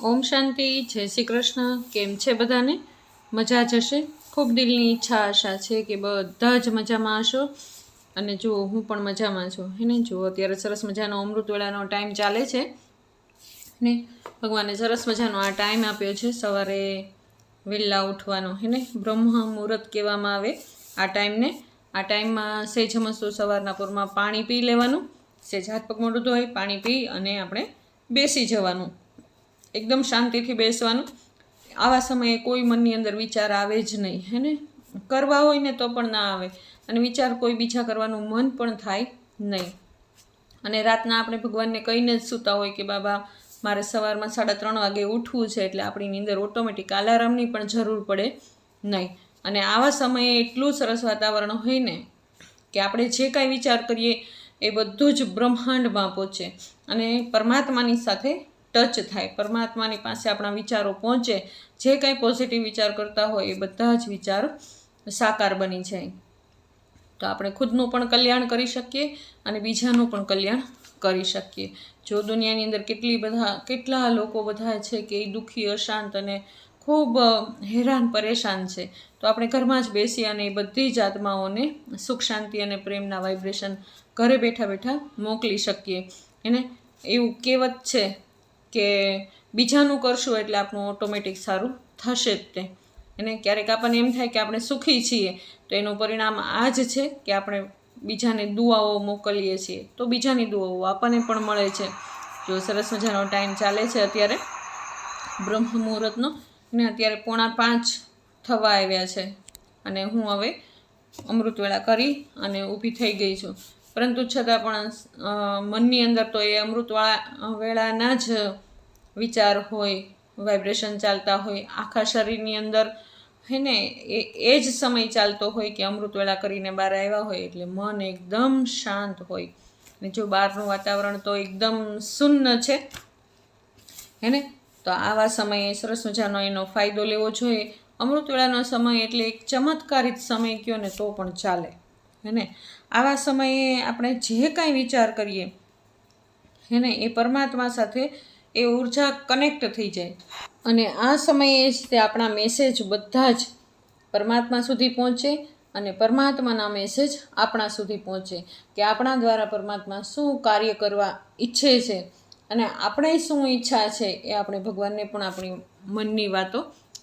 ઓમ શાંતિ, જય શ્રી કૃષ્ણ। કેમ છે બધાને? મજા જ હશે। ખૂબ દિલની ઈચ્છા આશા છે કે બધા જ મજામાં હશો। અને જુઓ હું પણ મજામાં છું હે ને। જુઓ અત્યારે સરસ મજાનો અમૃતવેળાનો ટાઈમ ચાલે છે ને। ભગવાને સરસ મજાનો આ ટાઈમ આપ્યો છે સવારે વહેલા ઉઠવાનો હે ને। બ્રહ્મ મુહૂર્ત કહેવામાં આવે આ ટાઈમને। આ ટાઈમમાં સહેજ મસ્તું સવારના પૂરમાં પાણી પી લેવાનું, સહેજ હાથ પગ મોઢું ધોઈ પાણી પી અને આપણે બેસી જવાનું, એકદમ શાંતિથી બેસવાનું। આવા સમયે કોઈ મનની અંદર વિચાર આવે જ નહીં હે ને। કરવા હોય ને તો પણ ના આવે, અને વિચાર કોઈ બીજા કરવાનું મન પણ થાય નહીં। અને રાતના આપણે ભગવાનને કહીને જ સૂતા હોય કે બાબા મારે સવારમાં 3:30 વાગે ઉઠવું છે, એટલે આપણી નીંદર ઓટોમેટિક અલાર્મની પણ જરૂર પડે નહીં। અને આવા સમયે એટલું સરસ વાતાવરણ હોય ને કે આપણે જે કાંઈ વિચાર કરીએ એ બધું જ બ્રહ્માંડમાં પહોંચે અને પરમાત્માની સાથે ટચ થાય, પરમાત્માની પાસે આપણા વિચારો પહોંચે। જે કાંઈ પોઝિટિવ વિચાર કરતા હોય એ બધા જ વિચાર સાકાર બની જાય, તો આપણે ખુદનું પણ કલ્યાણ કરી શકીએ અને બીજાનું પણ કલ્યાણ કરી શકીએ। જો દુનિયાની અંદર કેટલા લોકો બધા છે કે એ દુઃખી, અશાંત અને ખૂબ હેરાન પરેશાન છે, તો આપણે ઘરમાં જ બેસી અને એ બધી જ આત્માઓને સુખ શાંતિ અને પ્રેમના વાઇબ્રેશન ઘરે બેઠા બેઠા મોકલી શકીએ એને। એવું કહેવત છે કે બીજાનું કરશું એટલે આપણું ઓટોમેટિક સારું થશે જ તે એને। ક્યારેક આપણને એમ થાય કે આપણે સુખી છીએ, તો એનું પરિણામ આ જ છે કે આપણે બીજાને દુઆઓ મોકલીએ છીએ, તો બીજાની દુઆઓ આપણને પણ મળે છે। જો સરસ મજાનો ટાઈમ ચાલે છે અત્યારે બ્રહ્મ મુહૂર્તનો, ને અત્યારે 4:45 થવા આવ્યા છે અને હું હવે અમૃતવેળા કરી અને ઊભી થઈ ગઈ છું। પરંતુ છતાં પણ મનની અંદર તો એ વેળાના જ વિચાર હોય, વાઇબ્રેશન ચાલતા હોય આખા શરીરની અંદર હે ને। એ જ સમય ચાલતો હોય કે અમૃતવેળા કરીને બહાર આવ્યા હોય એટલે મન એકદમ શાંત હોય। અને જો બહારનું વાતાવરણ તો એકદમ શૂન્ય છે હે ને, તો આવા સમયે સરસ મજાનો એનો ફાયદો લેવો જોઈએ। અમૃતવેળાનો સમય એટલે એક ચમત્કારિત સમય કહો ને તો પણ ચાલે હે ને। આવા સમયે આપણે જે કાંઈ વિચાર કરીએ હે ને એ પરમાત્મા સાથે એ ઉર્જા કનેક્ટ થઈ જાય, અને આ સમયે જ તે આપણા મેસેજ બધા જ પરમાત્મા સુધી પહોંચે અને પરમાત્માના મેસેજ આપણા સુધી પહોંચે કે આપણા દ્વારા પરમાત્મા શું કાર્ય કરવા ઈચ્છે છે, અને આપણે શું ઈચ્છા છે એ આપણે ભગવાનને પણ આપણી મનની વાતો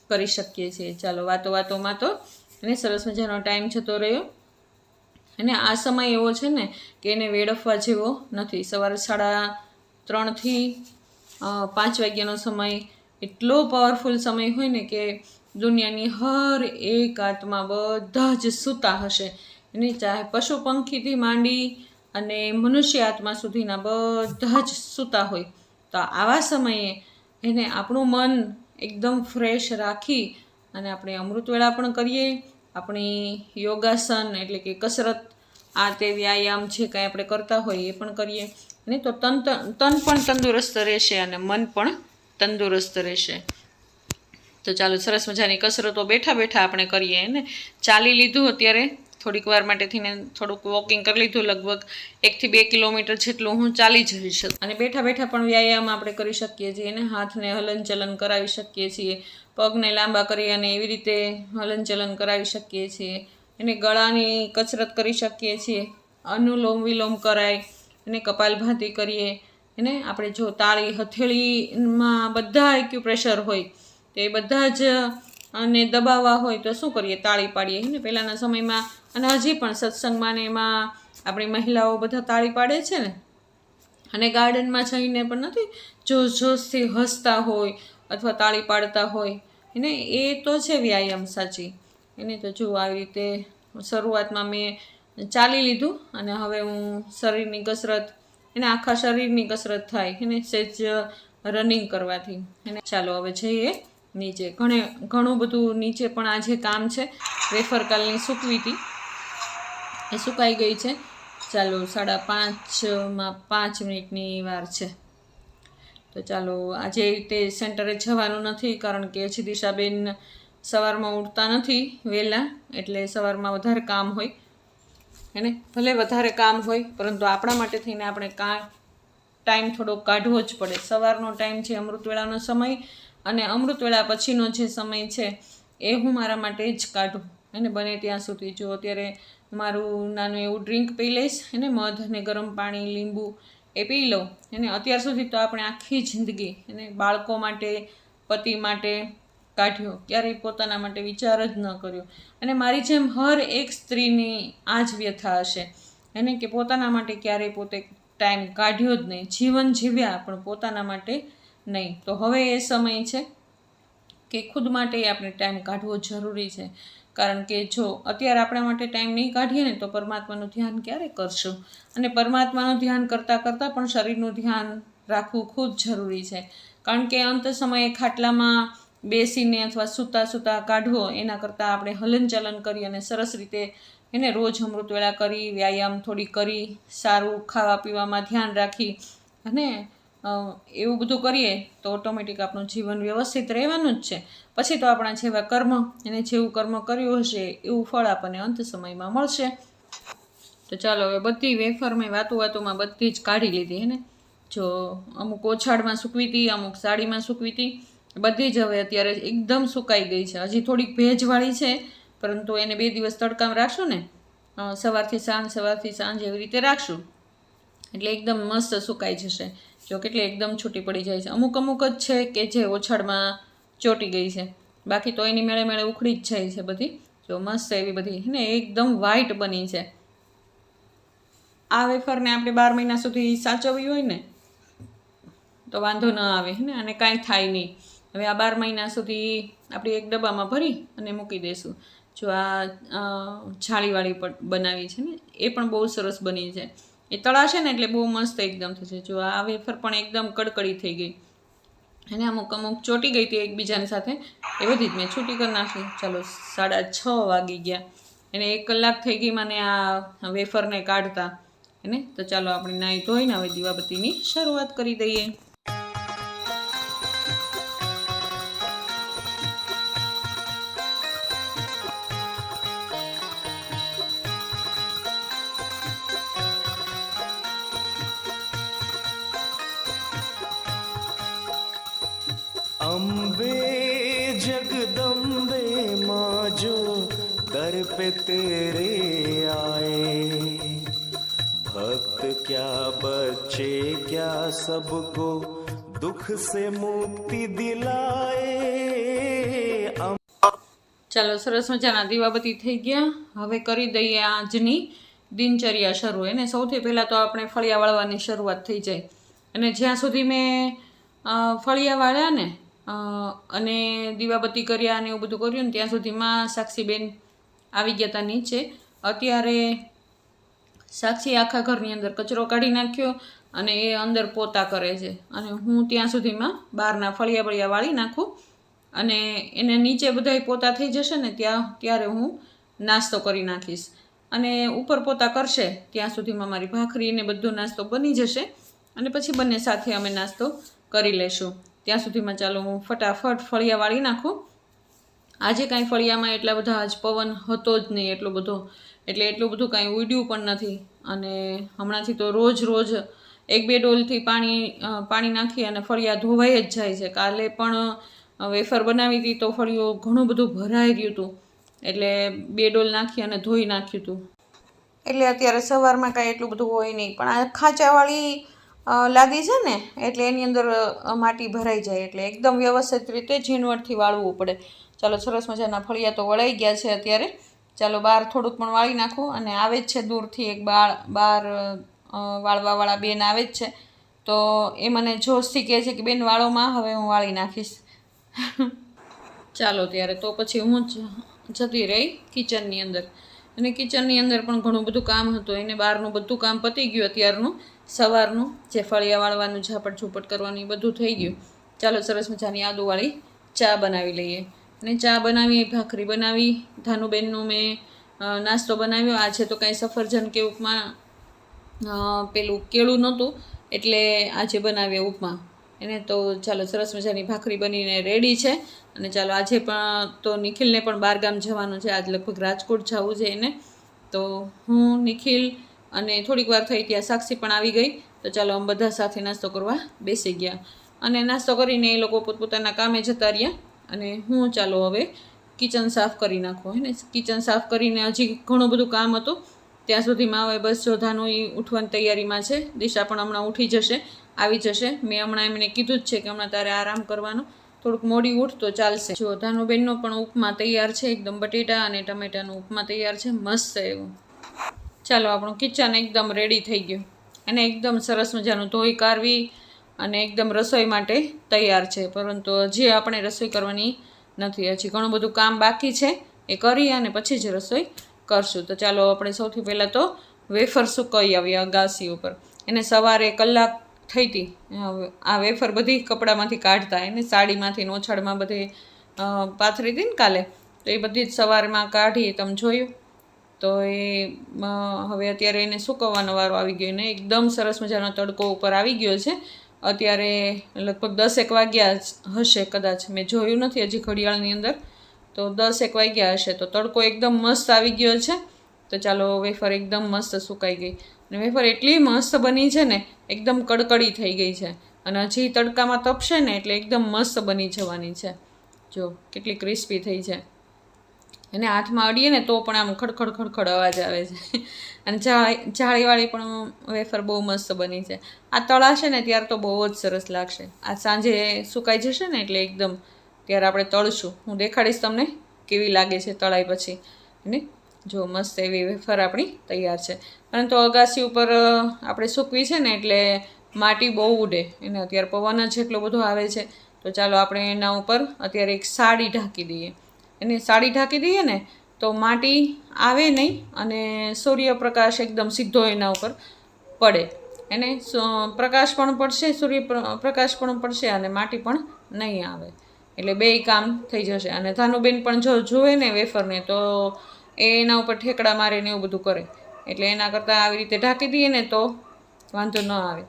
કરી શકીએ છીએ। ચાલો વાતોમાં તો એને સરસ મજાનો ટાઈમ જતો રહ્યો, અને આ સમય એવો છે ને કે એને વેડફવા જેવો નથી। સવારે 3:30 થી 5 વાગ્યાનો સમય એટલો પાવરફુલ સમય હોય ને કે દુનિયાની હર એક આત્મા બધા જ સૂતા હશે એની, ચાહે પશુ પંખીથી માંડી અને મનુષ્ય આત્મા સુધીના બધા જ સૂતા હોય। તો આવા સમયે એને આપણું મન એકદમ ફ્રેશ રાખી અને આપણે અમૃતવેળા પણ કરીએ, આપણી યોગાસન એટલે કે કસરત આ તે વ્યાયામ જે કાંઈ આપણે કરતા હોય એ પણ કરીએ ને, તો તન પણ તંદુરસ્ત રહેશે અને મન પણ તંદુરસ્ત રહેશે। તો ચાલો સરસ મજાની કસરતો બેઠા બેઠા આપણે કરીએ ને। ચાલી લીધું, અત્યારે થોડીક વાર માટે થઈને થોડુંક વોકિંગ કરી લીધું, લગભગ 1 થી 2 કિલોમીટર જેટલું હું ચાલી જઈ શકું। અને બેઠા બેઠા પણ વ્યાયામ આપણે કરી શકીએ છીએ ને, હાથને હલનચલન કરાવી શકીએ છીએ, પગને લાંબા કરી અને એવી રીતે હલનચલન કરાવી શકીએ છીએ એને। ગળાની કસરત કરી શકીએ છીએ, અનુલોમ વિલોમ કરાય અને કપાલભાતિ કરીએ એને। આપણે જો તાળી હથેળીમાં બધા એક્યુપ્રેશર હોય તો એ બધા જ અને દબાવવા હોય તો શું કરીએ, તાળી પાડીએ ને પહેલાંના સમયમાં, અને હજી પણ સત્સંગમાં ને એમાં આપણી મહિલાઓ બધા તાળી પાડે છે ને, અને ગાર્ડનમાં જઈને પણ નથી જોશથી હસતા હોય અથવા તાળી પાડતા હોય એને। એ તો છે વ્યાયામ સાચી એને। તો જો આવી રીતે શરૂઆતમાં મેં ચાલી લીધું અને હવે હું શરીરની કસરત એને આખા શરીરની કસરત થાય એને સહેજ રનિંગ કરવાથી એને। ચાલો હવે જઈએ નીચે, ઘણું બધું નીચે પણ આજે કામ છે। વેફર કાલની સૂકવી હતી એ સુકાઈ ગઈ છે। ચાલો 5:30માં 5 મિનિટની વાર છે, તો ચાલો આજે તે સેન્ટરે જવાનું નથી કારણ કે હજી દિશાબેન સવારમાં ઉઠતા નથી વહેલા, એટલે સવારમાં વધારે કામ હોય એને। ભલે વધારે કામ હોય પરંતુ આપણા માટે થઈને આપણે ટાઈમ થોડોક કાઢવો જ પડે. સવારનો ટાઈમ છે અમૃતવેળાનો સમય, અને અમૃતવેળા પછીનો જે સમય છે એ હું મારા માટે જ કાઢું. અને બને ત્યાં સુધી જો અત્યારે મારું નાનું એવું ડ્રિંક પી લઈશ, એને મધ અને ગરમ પાણી, લીંબુ એ પી લઉં. એને અત્યાર સુધી તો આપણે આખી જિંદગી એને બાળકો માટે, પતિ માટે કાઢ્યો, ક્યારેય પોતાના માટે વિચાર જ ન કર્યો. અને મારી જેમ હર એક સ્ત્રીની આ જ વ્યથા હશે એને કે પોતાના માટે ક્યારેય પોતે ટાઈમ કાઢ્યો જ નહીં. જીવન જીવ્યા પણ પોતાના માટે નહીં. તો હવે એ સમય છે કે ખુદ માટે આપણે ટાઈમ કાઢવો જરૂરી છે. કારણ કે જો અત્યારે આપણા માટે ટાઈમ નહીં કાઢીએ ને તો પરમાત્માનું ધ્યાન ક્યારે કરશું? અને પરમાત્માનું ધ્યાન કરતાં કરતાં પણ શરીરનું ધ્યાન રાખવું ખૂબ જરૂરી છે. કારણ કે અંત સમયે ખાટલામાં બેસીને અથવા સૂતા સૂતા કાઢવો એના કરતાં આપણે હલનચલન કરી અને સરસ રીતે એને રોજ અમૃતવેળા કરી, વ્યાયામ થોડી કરી, સારું ખાવા પીવામાં ધ્યાન રાખી અને એવું બધું કરીએ તો ઓટોમેટિક આપણું જીવન વ્યવસ્થિત રહેવાનું જ છે. પછી તો આપણા જેવા કર્મ, એને જેવું કર્મ કર્યું હશે એવું ફળ આપણને અંત સમયમાં મળશે. તો ચાલો હવે બધી વેફર મેં વાતોમાં બધી જ કાઢી લીધી હે ને. જો અમુક ઓછાળમાં સૂકવી હતી, અમુક સાડીમાં સૂકવી હતી, બધી જ હવે અત્યારે એકદમ સુકાઈ ગઈ છે. હજી થોડીક ભેજવાળી છે, પરંતુ એને 2 દિવસ તડકામાં રાખશું ને, સવારથી સાંજ એવી રીતે રાખશું એટલે એકદમ મસ્ત સુકાઈ જશે. જો કેટલી એકદમ છૂટી પડી જાય છે. અમુક જ છે કે જે ઓછાળમાં ચોટી ગઈ છે, બાકી તો એની મેળે મેળે ઉખડી જ જાય છે બધી. જો મસ્ત એવી બધી ને એકદમ વ્હાઈટ બની છે. આ વેફરને આપણે 12 મહિના સુધી સાચવવી હોય ને તો વાંધો ન આવે ને, અને કાંઈ થાય નહીં. હવે આ 12 મહિના સુધી આપણે એક ડબ્બામાં ભરી અને મૂકી દઈશું. જો આ છાળીવાળી બનાવી છે ને એ પણ બહુ સરસ બની છે. એ તળાશે ને એટલે બહુ મસ્ત એકદમ થશે. જો આ વેફર પણ એકદમ કડકડી થઈ ગઈ અને અમુક ચોટી ગઈ હતી એકબીજાની સાથે, એ બધી જ મેં છૂટી કરી નાખી. ચાલો 6:30 વાગી ગયા એને 1 કલાક થઈ ગઈ મને આ વેફરને કાઢતા એને. તો ચાલો આપણે નાહી ધોઈને હવે દીવાબત્તીની શરૂઆત કરી દઈએ. अम्बे जगदम्बे माँ जो दर पे तेरे आए, भक्त क्या बच्चे क्या सबको दुख से मुक्ति दिलाए. ચાલો સરસ મજાના દીવાબત્તી થઈ ગયા. હવે કરી દઈએ આજની દિનચર્યા શરૂ. એને સૌથી પહેલાં તો આપણે ફળિયા વાળવાની શરૂઆત થઈ જાય. અને જ્યાં સુધી મેં ફળિયા વાળ્યા ને અને દીવાબત્તી કર્યા અને એવું બધું કર્યું ને ત્યાં સુધીમાં સાક્ષીબેન આવી ગયા હતા નીચે. અત્યારે સાક્ષી આખા ઘરની અંદર કચરો કાઢી નાખ્યો અને એ અંદર પોતા કરે છે. અને હું ત્યાં સુધીમાં બહારના ફળિયા બળિયા વાળી નાખું અને એને નીચે બધાય પોતા થઈ જશે ને ત્યારે હું નાસ્તો કરી નાખીશ. અને ઉપર પોતા કરશે ત્યાં સુધીમાં મારી ભાખરી ને બધો નાસ્તો બની જશે અને પછી બંને સાથે અમે નાસ્તો કરી લેશું. ત્યાં સુધીમાં ચાલો હું ફટાફટ ફળિયા વાળી નાખું. આજે કાંઈ ફળિયામાં એટલા બધા આજ પવન હતો જ નહીં એટલો બધો, એટલે એટલું બધું કાંઈ ઉડ્યું પણ નથી. અને હમણાંથી તો રોજ 1-2 ડોલથી પાણી નાખી અને ફળિયા ધોવાઈ જ જાય છે. કાલે પણ વેફર બનાવી હતી તો ફળિયું ઘણું બધું ભરાઈ ગયું હતું, એટલે 2 ડોલ નાખી અને ધોઈ નાખ્યું હતું. એટલે અત્યારે સવારમાં કાંઈ એટલું બધું હોય નહીં, પણ આ ખાંચાવાળી લાદી છે ને એટલે એની અંદર માટી ભરાઈ જાય, એટલે એકદમ વ્યવસ્થિત રીતે ઝીણવટથી વાળવું પડે. ચાલો સરસ મજાના ફળિયા તો વળાઈ ગયા છે અત્યારે. ચાલો બહાર થોડુંક પણ વાળી નાખું. અને આવે જ છે દૂરથી એક બહાર વાળવાવાળા બેન આવે જ છે, તો એ મને જોશથી કહે છે કે બેન વાળોમાં, હવે હું વાળી નાખીશ. ચાલો ત્યારે તો પછી હું જતી રહી કિચનની અંદર. અને કિચનની અંદર પણ ઘણું બધું કામ હતું. એને બહારનું બધું કામ પતી ગયું અત્યારનું, સવારનું જે ફળિયા વાળવાનું, ઝાપટ ઝૂપટ કરવાનું એ બધું થઈ ગયું. ચાલો સરસ મજાની આદુવાળી ચા બનાવી લઈએ. અને ચા બનાવી, ભાખરી બનાવી, ધાનુબેનનું મેં નાસ્તો બનાવ્યો. આજે તો કાંઈ સફરજન કે ઉપમા પેલું કેળું નહોતું એટલે આજે બનાવ્યો ઉપમા એને. તો ચાલો સરસ મજાની ભાખરી બનીને રેડી છે. અને ચાલો આજે પણ તો નિખિલને પણ બહારગામ જવાનું છે. આજ લગભગ રાજકોટ જવું છે એને. તો હું, નિખિલ અને થોડીક વાર થઈ ત્યાં સાક્ષી પણ આવી ગઈ. તો ચાલો અમે બધા સાથે નાસ્તો કરવા બેસી ગયા અને નાસ્તો કરીને એ લોકો પોતપોતાના કામે જતા રહ્યા અને હું ચાલો હવે કિચન સાફ કરી નાખો હે ને. કિચન સાફ કરીને હજી ઘણું બધું કામ હતું ત્યાં સુધીમાં હવે બસ જોધાનું એ ઉઠવાની તૈયારીમાં છે. દિશા પણ હમણાં ઉઠી જશે, આવી જશે. મેં હમણાં એમને કીધું જ છે કે હમણાં તારે આરામ કરવાનો, થોડુંક મોડી ઉઠ તો ચાલશે. જો ધાનુબેનનો પણ ઉપમા તૈયાર છે, એકદમ બટેટા અને ટમેટાનો ઉપમા તૈયાર છે, મસ્ત એવું. ચાલો આપણું કિચન એકદમ રેડી થઈ ગયું અને એકદમ સરસ મજાનું ધોઈ કાઢવી અને એકદમ રસોઈ માટે તૈયાર છે. પરંતુ હજી આપણે રસોઈ કરવાની નથી, હજી ઘણું બધું કામ બાકી છે, એ કરી અને પછી જ રસોઈ કરશું. તો ચાલો આપણે સૌથી પહેલાં તો વેફર સુકાઈ આવીએ અગાસી ઉપર. એને સવારે કલાક થઈ હતી આ વેફર બધી કપડામાંથી કાઢતા, એને સાડીમાંથી ઓછાળમાં બધે પાથરી હતી ને કાલે, તો એ બધી જ સવારમાં કાઢી તમે જોયું. તો એ હવે અત્યારે એને સૂકવવાનો વારો આવી ગયો ને એકદમ સરસ મજાનો તડકો ઉપર આવી ગયો છે. અત્યારે લગભગ 10-1 વાગ્યા હશે કદાચ, મેં જોયું નથી હજી ઘડિયાળની અંદર, તો 10-1 વાગ્યા હશે. તો તડકો એકદમ મસ્ત આવી ગયો છે. તો ચાલો વેફર એકદમ મસ્ત સુકાઈ ગઈ અને વેફર એટલી મસ્ત બની છે ને, એકદમ કડકડી થઈ ગઈ છે અને હજી તડકામાં તપશે ને એટલે એકદમ મસ્ત બની જવાની છે. જો કેટલી ક્રિસ્પી થઈ છે, એને હાથમાં અડીએ ને તો પણ આમ ખડખડ ખડખડ અવાજ આવે છે અને જાળીવાળી પણ વેફર બહુ મસ્ત બની છે. આ તળાશે ને ત્યારે તો બહુ જ સરસ લાગશે. આ સાંજે સુકાઈ જશે ને એટલે એકદમ ત્યારે આપણે તળશું. હું દેખાડીશ તમને કેવી લાગે છે તળાઈ પછી. ને જો મસ્ત એવી વેફર આપણી તૈયાર છે. પરંતુ અગાસી ઉપર આપણે સૂકવી છે ને એટલે માટી બહુ ઉડે, એને અત્યારે પવન જ એટલો બધો આવે છે. તો ચાલો આપણે એના ઉપર અત્યારે એક સાડી ઢાંકી દઈએ. એને સાડી ઢાંકી દઈએ ને તો માટી આવે નહીં અને સૂર્યપ્રકાશ એકદમ સીધો એના ઉપર પડે. એને પ્રકાશ પણ પડશે, સૂર્યપ્રકાશ પણ પડશે અને માટી પણ નહીં આવે, એટલે બેય કામ થઈ જશે. અને ધાનુબેન પણ જો જુએ ને વેફરને તો એ એના ઉપર ઠેકડા મારે ને એવું બધું કરે, એટલે એના કરતાં આવી રીતે ઢાંકી દઈએ ને તો વાંધો ન આવે.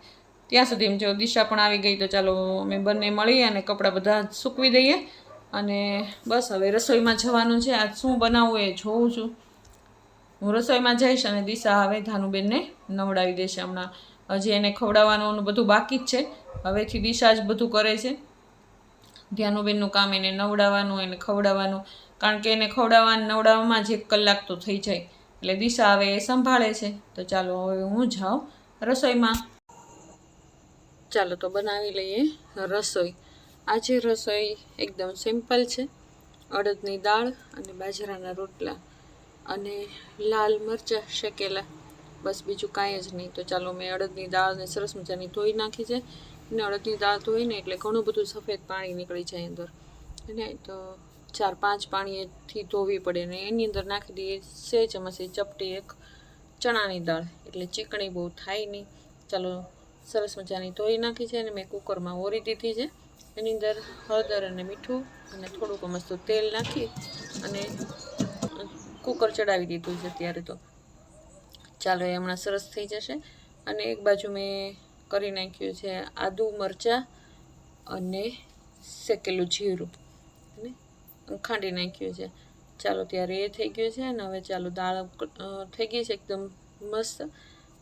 ત્યાં સુધી જો દિશા પણ આવી ગઈ. તો ચાલો અમે બંને મળી અને કપડાં બધા સૂકવી દઈએ અને બસ હવે રસોઈમાં જવાનું છે. આજ શું બનાવવું એ જોઉં છું. હું રસોઈમાં જઈશ અને દિશા હવે ધાનુબેનને નવડાવી દેશે. હમણાં હજી એને ખવડાવવાનું બધું બાકી જ છે. હવેથી દિશા જ બધું કરે છે. ધાનુબેનનું કામ એને નવડાવવાનું, એને ખવડાવવાનું, કારણ કે એને નવડાવવામાં જ 1 કલાક તો થઈ જાય. એટલે દિશા હવે એ સંભાળે છે. તો ચાલો હવે હું જાઉં રસોઈમાં. ચાલો તો બનાવી લઈએ રસોઈ. આજે રસોઈ એકદમ સિમ્પલ છે. અડદની દાળ અને બાજરાના રોટલા અને લાલ મરચાં શેકેલા, બસ બીજું કાંઈ જ નહીં. તો ચાલો મેં અડદની દાળને સરસ મજાની ધોઈ નાખી છે. અને અડદની દાળ ધોઈને એટલે ઘણું બધું સફેદ પાણી નીકળી જાય અંદર, અને તો 4-5 પાણીથી ધોવી પડે ને એની અંદર નાખી દઈએ સેજ મસી ચપટી એક ચણાની દાળ, એટલે ચીકણી બહુ થાય નહીં. ચાલો સરસ મજાની ધોઈ નાખી છે અને મેં કુકરમાં ઓરી દીધી છે. એની અંદર હળદર અને મીઠું અને થોડુંક મસ્ત તેલ નાખી અને કુકર ચડાવી દીધું છે અત્યારે. તો ચાલો એ હમણાં સરસ થઈ જશે. અને એક બાજુ મેં કરી નાખ્યું છે આદુ મરચાં અને શેકેલું જીરું અને ખાંડી નાખ્યું છે. ચાલો ત્યારે એ થઈ ગયું છે. અને હવે ચાલો દાળ થઈ ગઈ છે એકદમ મસ્ત.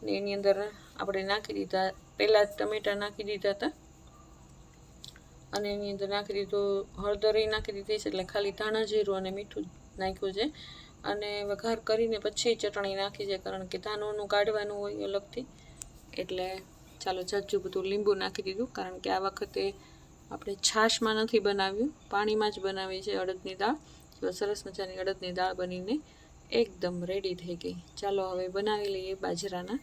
ને એની અંદર આપણે નાખી દીધા, પહેલાં ટમેટાં નાખી દીધા હતા અને એની અંદર નાખી દીધું હળદર નાખી દીધી છે, એટલે ખાલી ધાણા જીરું અને મીઠું નાખ્યું છે. અને વઘાર કરીને પછી ચટણી નાખી છે, કારણ કે ધાણોનું કાઢવાનું હોય અલગથી. એટલે ચાલો જાજુ બધું લીંબુ નાખી દીધું, કારણ કે આ વખતે આપણે છાશમાં નથી બનાવ્યું, પાણીમાં જ બનાવી છે અડદની દાળ. તો સરસ મજાની અડદની દાળ બનીને એકદમ રેડી થઈ ગઈ. ચાલો હવે બનાવી લઈએ બાજરાના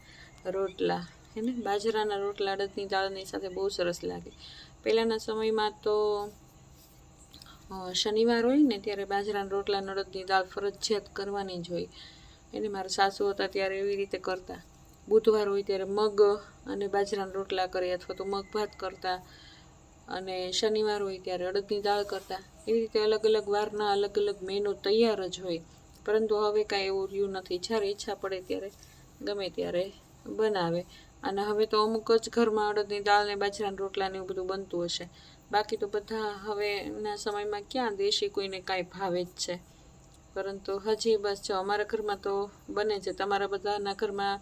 રોટલા. એને બાજરાના રોટલા અડદની દાળની સાથે બહુ સરસ લાગે. પહેલાંના સમયમાં તો શનિવાર હોય ને ત્યારે બાજરાના રોટલા અડદની દાળ ફરજિયાત કરવાની જ હોય. એને મારા સાસુ હતા ત્યારે એવી રીતે કરતા. બુધવાર હોય ત્યારે મગ અને બાજરાના રોટલા કરે, અથવા તો મગ ભાત કરતા, અને શનિવાર હોય ત્યારે અડદની દાળ કરતા. એવી રીતે અલગ અલગ વારના અલગ અલગ મેનુ તૈયાર જ હોય. પરંતુ હવે કાંઈ એવું રહ્યું નથી. જ્યારે ઈચ્છા પડે ત્યારે ગમે ત્યારે બનાવે. અને હવે તો અમુક જ ઘરમાં અડદની દાળ ને બાજરાના રોટલા ને એવું બધું બનતું હશે. બાકી તો બધા હવેના સમયમાં ક્યાં દેશી કોઈને કાંઈ ભાવે જ છે. પરંતુ હજી બસ જો અમારા ઘરમાં તો બને છે. તમારા બધાના ઘરમાં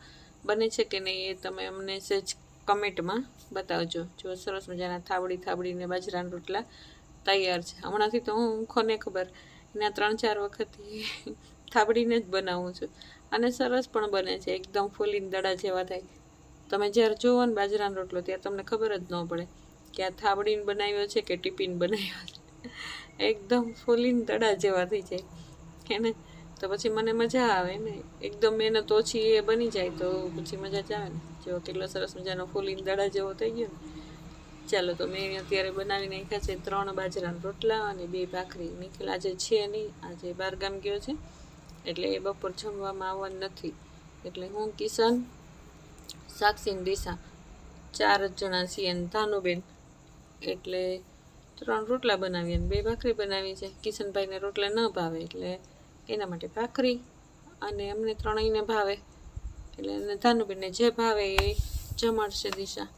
બને છે કે નહીં એ તમે અમને સહેજ કમેન્ટમાં બતાવજો. જો સરસ મજાના થાબડીને બાજરાના રોટલા તૈયાર છે. હમણાંથી તો હું ખોને ખબર એના 3-4 વખતથી થાબડીને જ બનાવું છું અને સરસ પણ બને છે. એકદમ ફૂલીને દડા જેવા થાય. તમે જ્યારે જોવો ને બાજરાનો રોટલો ત્યારે તમને ખબર જ ન પડે કે આ થાબડીને બનાવ્યો છે કે ટીપીને બનાવ્યો છે. એકદમ ફૂલીને દડા જેવા થઈ જાય એને તો પછી મને મજા આવે ને. એકદમ મહેનત ઓછી એ બની જાય તો પછી મજા જ આવે ને. જો કેટલો સરસ મજાનો ફૂલીને દડા જેવો થઈ ગયો ને. ચાલો તો મેં અત્યારે બનાવી નાખ્યા છે 3 બાજરાના રોટલા અને 2 ભાખરી. નિખિલ આજે છે નહીં, આજે બહારગામ ગયો છે એટલે એ બપોર જમવામાં આવવાનું નથી. એટલે હું, કિશન, સાક્ષી ને દિશા 4 જ જણા છીએ અને ધાનુબેન એટલે 3 રોટલા બનાવી અને 2 ભાખરી બનાવી છે. કિશનભાઈને રોટલા ન ભાવે એટલે એના માટે ભાખરી અને અમને ત્રણેયને ભાવે એટલે એને ધાનુબેનને જે ભાવે એ જમાડશે દિશા.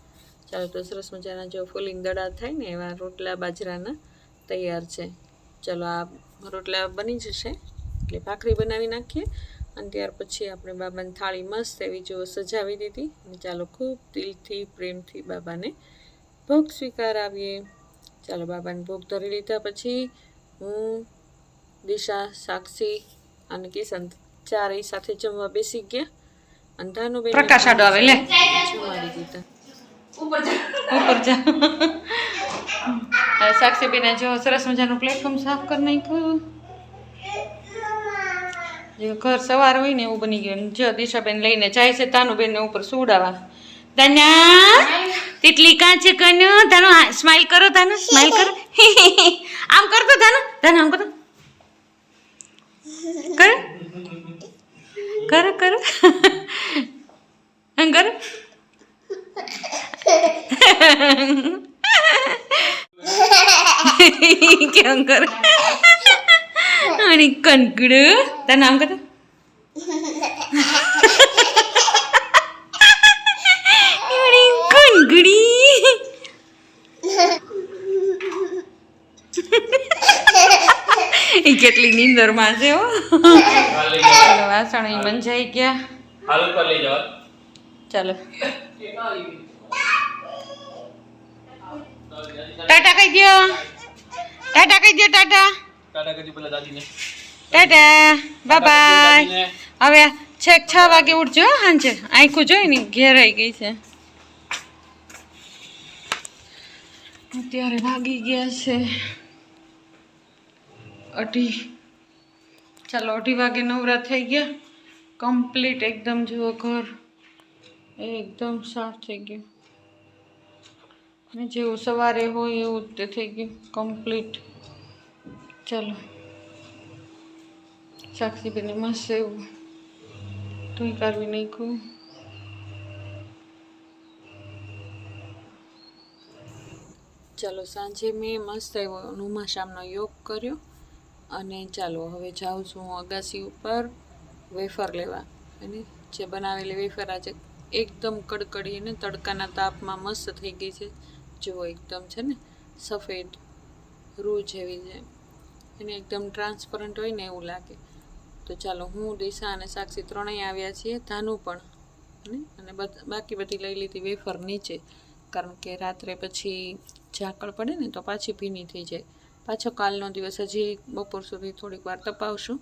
ચાલો તો સરસ મજાના જો ફૂલીને દડા થાય ને એવા રોટલા બાજરાના તૈયાર છે. ચાલો આ રોટલા બની જશે એટલે ભાખરી બનાવી નાખીએ અને ત્યાર પછી આપણે બાબાની થાળી મસ્ત એવી જો સજાવી દીધી અને ચાલો ખૂબ દિલથી પ્રેમથી બાબાને ભોગ સ્વીકારાવીએ. ચાલો બાબાને ભોગ ધરી લીધા પછી હું, દિશા, સાક્ષી અને કિશન 4 સાથે જમવા બેસી ગયા અને ધાનુબેન પ્રકાશ આડો આવે લે જમાડી દીધા. ઉપર જા સાક્ષીબેને જો સરસ મજાનું પ્લેટફોર્મ સાફ કરી નાખ્યું. જો ઘર સવાર હોય ને એવું બની ગયું. જો દિશાબેન લઈને જાય છે ધાનુબેનને ઉપર સુડાવા. દાના તિતલી કાં છે કનુ? તાનો સ્માઈલ કરો, તાનો સ્માઈલ કરો. આમ કરતો તાનો, તાનો આમ કરતો. કરો કરો કરો આમ કરો. કેમ કરે અને કનકડું તારું નામ કરતો. કનકડી એ કેટલી નીંદરમાં છે હો. વાસણ બંધાઈ ગયા. ચાલો ટાટા કહી દો, ટાટા કહી દો, ટાટા ટાટા બાય બાય. હવે છેક 6 વાગે ઉઠજો હાંજે. આંખું જોઈ ને ઘેરાઈ ગઈ છે. અત્યારે વાગી ગયા છે 2:30. ચાલો 2:30 વાગે નવરા થઈ ગયા કમ્પ્લીટ. એકદમ જુઓ ઘર એકદમ સાફ થઈ ગયું ને જેવું સવારે હોય એવું તે થઈ ગયું કમ્પ્લીટ. ચાલો સાક્ષીબેને મસ્ત એવું ધોઈ કાઢવી નાખ્યું. ચાલો સાંજે મેં મસ્ત એવો નુમાશામનો યોગ કર્યો અને ચાલો હવે જાઉં છું હું અગાસી ઉપર વેફર લેવા. અને જે બનાવેલી વેફર આજે એકદમ કડકડી અને તડકાના તાપમાં મસ્ત થઈ ગઈ છે. જુઓ એકદમ છે ને સફેદ રૂ જેવી છે એને એકદમ ટ્રાન્સપરન્ટ હોય ને એવું લાગે. તો ચાલો હું, દિશા અને સાક્ષી ત્રણેય આવ્યા છીએ. ધાનુ પણ અને બાકી બધી લઈ લીધી વેફર નીચે, કારણ કે રાત્રે પછી ઝાકળ પડે ને તો પાછી ભીની થઈ જાય. પાછો કાલનો દિવસ હજી બપોર સુધી થોડીક વાર તપાવશું.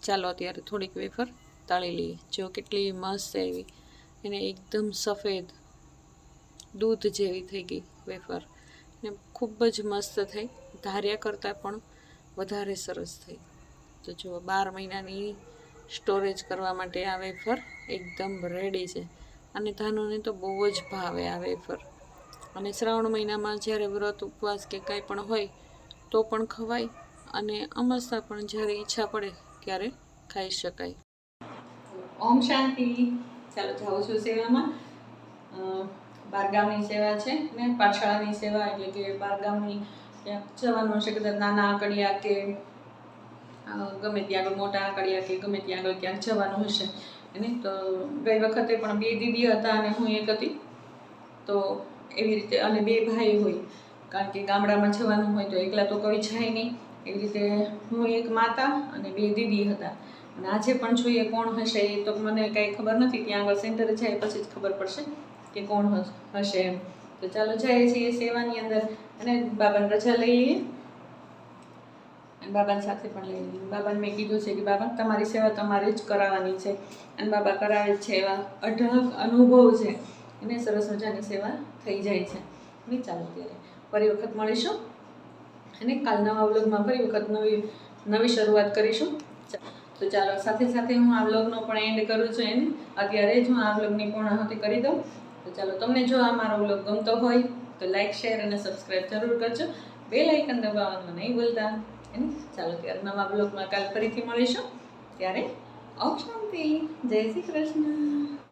ચાલો અત્યારે થોડીક વેફર તળી લઈએ. જો કેટલી મસ્ત એવી એને એકદમ સફેદ દૂધ જેવી થઈ ગઈ વેફર ને ખૂબ જ મસ્ત થઈ. ધાર્યા કરતાં પણ વધારે સરસ થઈ. તો જો 12 મહિનાની સ્ટોરેજ કરવા માટે આ વેફર એકદમ રેડી છે અને ધાનુને તો બહુ જ ભાવે આ વેફર. અને શ્રાવણ મહિનામાં જ્યારે વ્રત ઉપવાસ કે કંઈ પણ હોય તો પણ ખવાય અને અમસ્તા પણ જ્યારે ઈચ્છા પડે ત્યારે ખાઈ શકાય. ઓમ શાંતિ. ચાલો જાઉં છું સેવામાં. બારગામની સેવા છે ને પાઠશાળાની સેવા, એટલે કે બારગામની ક્યાંક જવાનું હશે, કદાચ નાના આકડિયા કે ગમે ત્યાં આગળ મોટા આકડિયા કે ગમે ત્યાં આગળ ક્યાંક જવાનું હશે. એને તો ગઈ વખતે પણ 2 દીદી હતા અને હું એક હતી. તો એવી રીતે અને 2 ભાઈ હોય, કારણ કે ગામડામાં જવાનું હોય તો એકલા તો કોઈ જાય નહીં. એવી રીતે હું એક માતા અને 2 દીદી હતા. અને આજે પણ જોઈએ કોણ હશે એ તો મને કાંઈ ખબર નથી, ત્યાં આગળ સેન્ટરે જાય પછી જ ખબર પડશે કે કોણ હશે એમ. તો ચાલો જઈએ છીએ સેવાની અંદર અને બાબાને રજા લઈ લઈએ અને બાબાની સાથે પણ લઈ લઈએ. બાબાને મેં કીધું છે કે બાબા તમારી સેવા તમારે જ કરાવવાની છે અને બાબા કરાવે છે, એવા અઢળક અનુભવ છે એને સરસ મજાની સેવા થઈ જાય છે. નહીં ચાલો ત્યારે ફરી વખત મળીશું અને કાલ નવા વ્લોગમાં ફરી વખત નવી શરૂઆત કરીશું. તો ચાલો સાથે સાથે હું આ વ્લોગનો પણ એન્ડ કરું છું એને અત્યારે જ હું આ વ્લોગની પૂર્ણાહુતિ કરી દઉં. તો ચાલો તમને જો આ મારો વ્લોગ ગમતો હોય તો લાઈક શેર અને સબસ્ક્રાઈબ જરૂર કરજો, બેલ આઇકન દબાવવાનું નહીં ભૂલતા. એને ચાલો ત્યારે નવા વ્લોગમાં કાલ ફરીથી મળીશું. ત્યારે ઓમ શાંતિ, જય શ્રી કૃષ્ણ.